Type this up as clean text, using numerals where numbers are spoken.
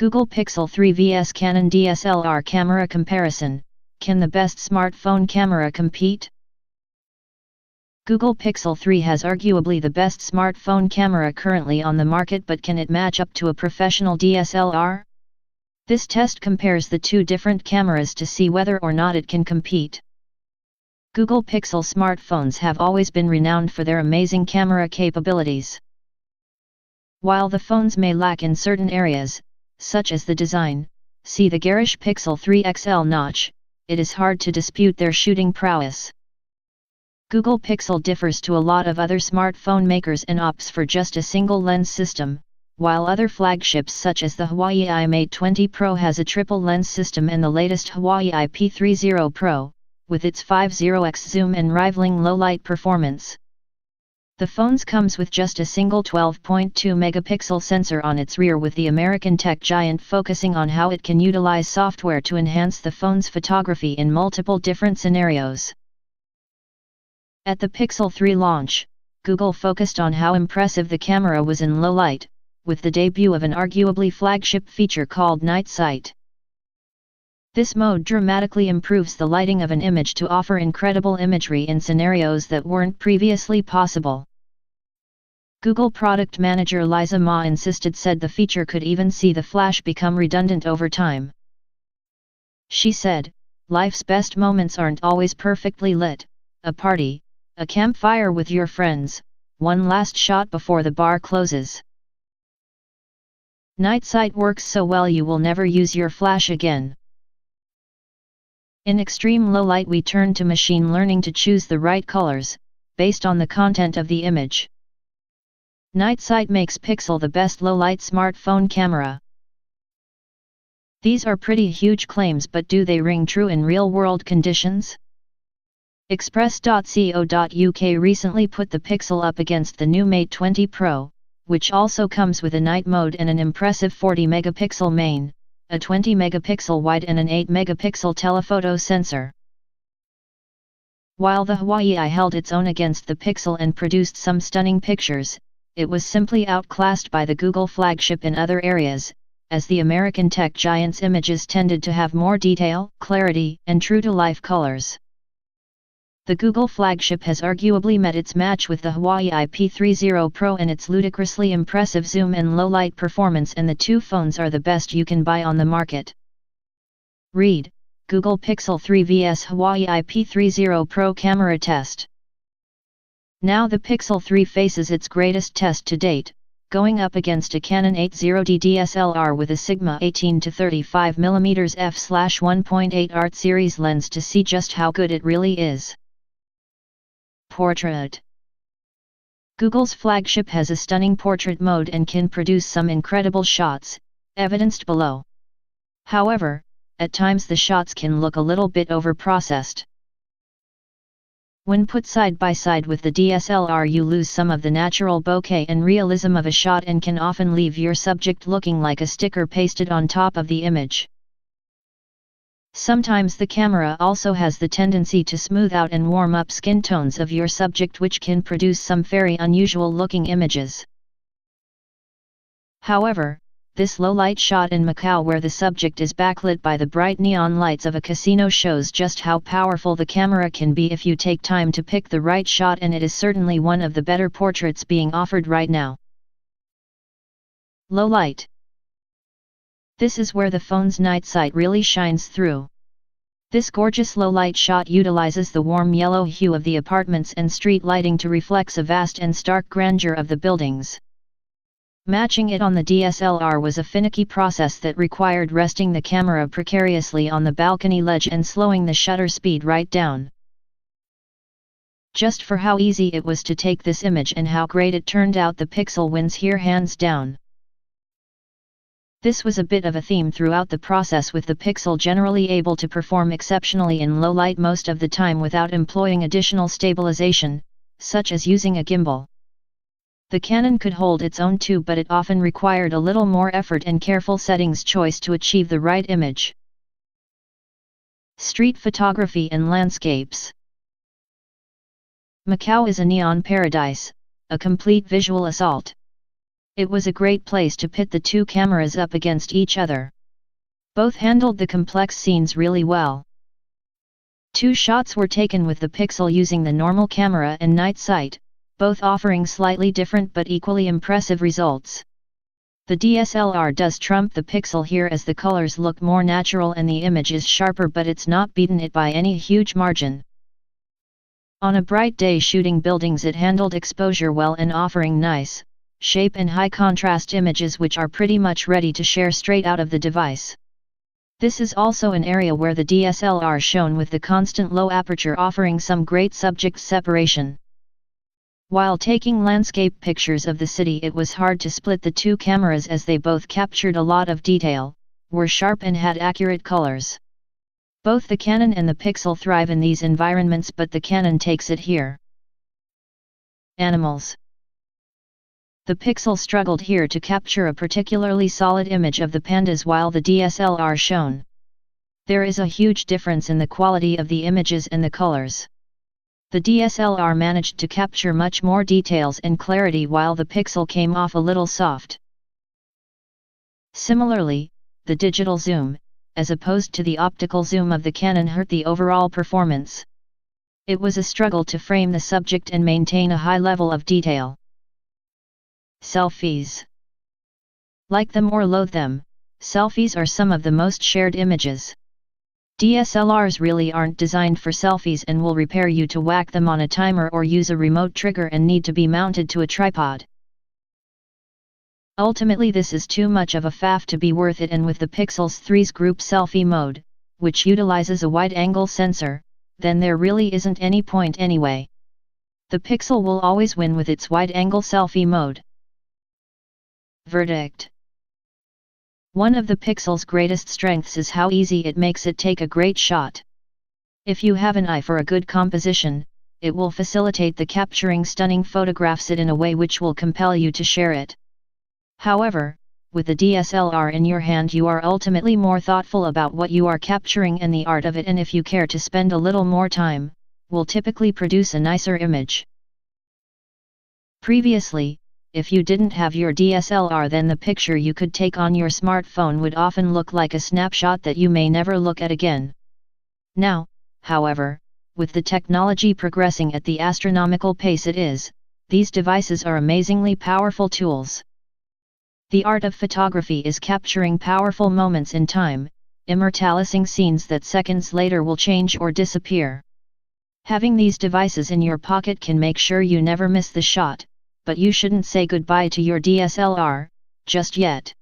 Google Pixel 3 vs Canon DSLR camera comparison. Can the best smartphone camera compete? Google Pixel 3 has arguably the best smartphone camera currently on the market, but can it match up to a professional DSLR? This test compares the two different cameras to see whether or not it can compete. Google Pixel smartphones have always been renowned for their amazing camera capabilities. While the phones may lack in certain areas, such as the design, see the garish Pixel 3 XL notch, it is hard to dispute their shooting prowess. Google Pixel differs to a lot of other smartphone makers and opts for just a single lens system, while other flagships such as the Huawei Mate 20 Pro has a triple lens system and the latest Huawei P30 Pro, with its 50x zoom and rivaling low-light performance. The phones comes with just a single 12.2 megapixel sensor on its rear, with the American tech giant focusing on how it can utilize software to enhance the phone's photography in multiple different scenarios. At the Pixel 3 launch, Google focused on how impressive the camera was in low light, with the debut of an arguably flagship feature called Night Sight. This mode dramatically improves the lighting of an image to offer incredible imagery in scenarios that weren't previously possible. Google product manager Liza Ma said the feature could even see the flash become redundant over time. She said, "Life's best moments aren't always perfectly lit, a party, a campfire with your friends, one last shot before the bar closes. Night sight works so well you will never use your flash again." In extreme low light we turn to machine learning to choose the right colors, based on the content of the image. Night sight makes Pixel the best low-light smartphone camera. These are pretty huge claims, but do they ring true in real-world conditions? Express.co.uk recently put the Pixel up against the new Mate 20 Pro, which also comes with a night mode and an impressive 40-megapixel main, a 20-megapixel wide and an 8-megapixel telephoto sensor. While the Huawei held its own against the Pixel and produced some stunning pictures, it was simply outclassed by the Google flagship in other areas, as the American tech giant's images tended to have more detail, clarity, and true-to-life colors. The Google flagship has arguably met its match with the Huawei P30 Pro in its ludicrously impressive zoom and low-light performance, and the two phones are the best you can buy on the market. Read, Google Pixel 3 vs Huawei P30 Pro camera test. Now the Pixel 3 faces its greatest test to date, going up against a Canon 80D DSLR with a Sigma 18-35mm f/1.8 art series lens to see just how good it really is. Portrait. Google's flagship has a stunning portrait mode and can produce some incredible shots, evidenced below. However, at times the shots can look a little bit over-processed. When put side by side with the DSLR, you lose some of the natural bokeh and realism of a shot and can often leave your subject looking like a sticker pasted on top of the image. Sometimes the camera also has the tendency to smooth out and warm up skin tones of your subject, which can produce some very unusual looking images. However, this low-light shot in Macau where the subject is backlit by the bright neon lights of a casino shows just how powerful the camera can be if you take time to pick the right shot, and it is certainly one of the better portraits being offered right now. Low light. This is where the phone's night sight really shines through. This gorgeous low-light shot utilizes the warm yellow hue of the apartments and street lighting to reflect a vast and stark grandeur of the buildings. Matching it on the DSLR was a finicky process that required resting the camera precariously on the balcony ledge and slowing the shutter speed right down. Just for how easy it was to take this image and how great it turned out, the Pixel wins here hands down. This was a bit of a theme throughout the process, with the Pixel generally able to perform exceptionally in low light most of the time without employing additional stabilization, such as using a gimbal. The Canon could hold its own too, but it often required a little more effort and careful settings choice to achieve the right image. Street photography and landscapes. Macau is a neon paradise, a complete visual assault. It was a great place to pit the two cameras up against each other. Both handled the complex scenes really well. Two shots were taken with the Pixel using the normal camera and night sight, both offering slightly different but equally impressive results. The DSLR does trump the Pixel here as the colors look more natural and the image is sharper, but it's not beaten it by any huge margin. On a bright day shooting buildings, it handled exposure well and offering nice shape and high contrast images which are pretty much ready to share straight out of the device. This is also an area where the DSLR shone with the constant low aperture offering some great subject separation. While taking landscape pictures of the city, it was hard to split the two cameras as they both captured a lot of detail, were sharp and had accurate colors. Both the Canon and the Pixel thrive in these environments, but the Canon takes it here. Animals. The Pixel struggled here to capture a particularly solid image of the pandas while the DSLR shone. There is a huge difference in the quality of the images and the colors. The DSLR managed to capture much more details and clarity while the Pixel came off a little soft. Similarly, the digital zoom, as opposed to the optical zoom of the Canon, hurt the overall performance. It was a struggle to frame the subject and maintain a high level of detail. Selfies. Like them or loathe them, selfies are some of the most shared images. DSLRs really aren't designed for selfies and will repair you to whack them on a timer or use a remote trigger and need to be mounted to a tripod. Ultimately, this is too much of a faff to be worth it, and with the Pixel's 3's group selfie mode, which utilizes a wide-angle sensor, then there really isn't any point anyway. The Pixel will always win with its wide-angle selfie mode. Verdict. One of the Pixel's greatest strengths is how easy it makes it take a great shot. If you have an eye for a good composition, it will facilitate the capturing stunning photographs in a way which will compel you to share it. However, with the DSLR in your hand, you are ultimately more thoughtful about what you are capturing and the art of it, and if you care to spend a little more time, will typically produce a nicer image. Previously, if you didn't have your DSLR, then the picture you could take on your smartphone would often look like a snapshot that you may never look at again. Now, however, with the technology progressing at the astronomical pace it is, these devices are amazingly powerful tools. The art of photography is capturing powerful moments in time, immortalizing scenes that seconds later will change or disappear. Having these devices in your pocket can make sure you never miss the shot, but you shouldn't say goodbye to your DSLR just yet.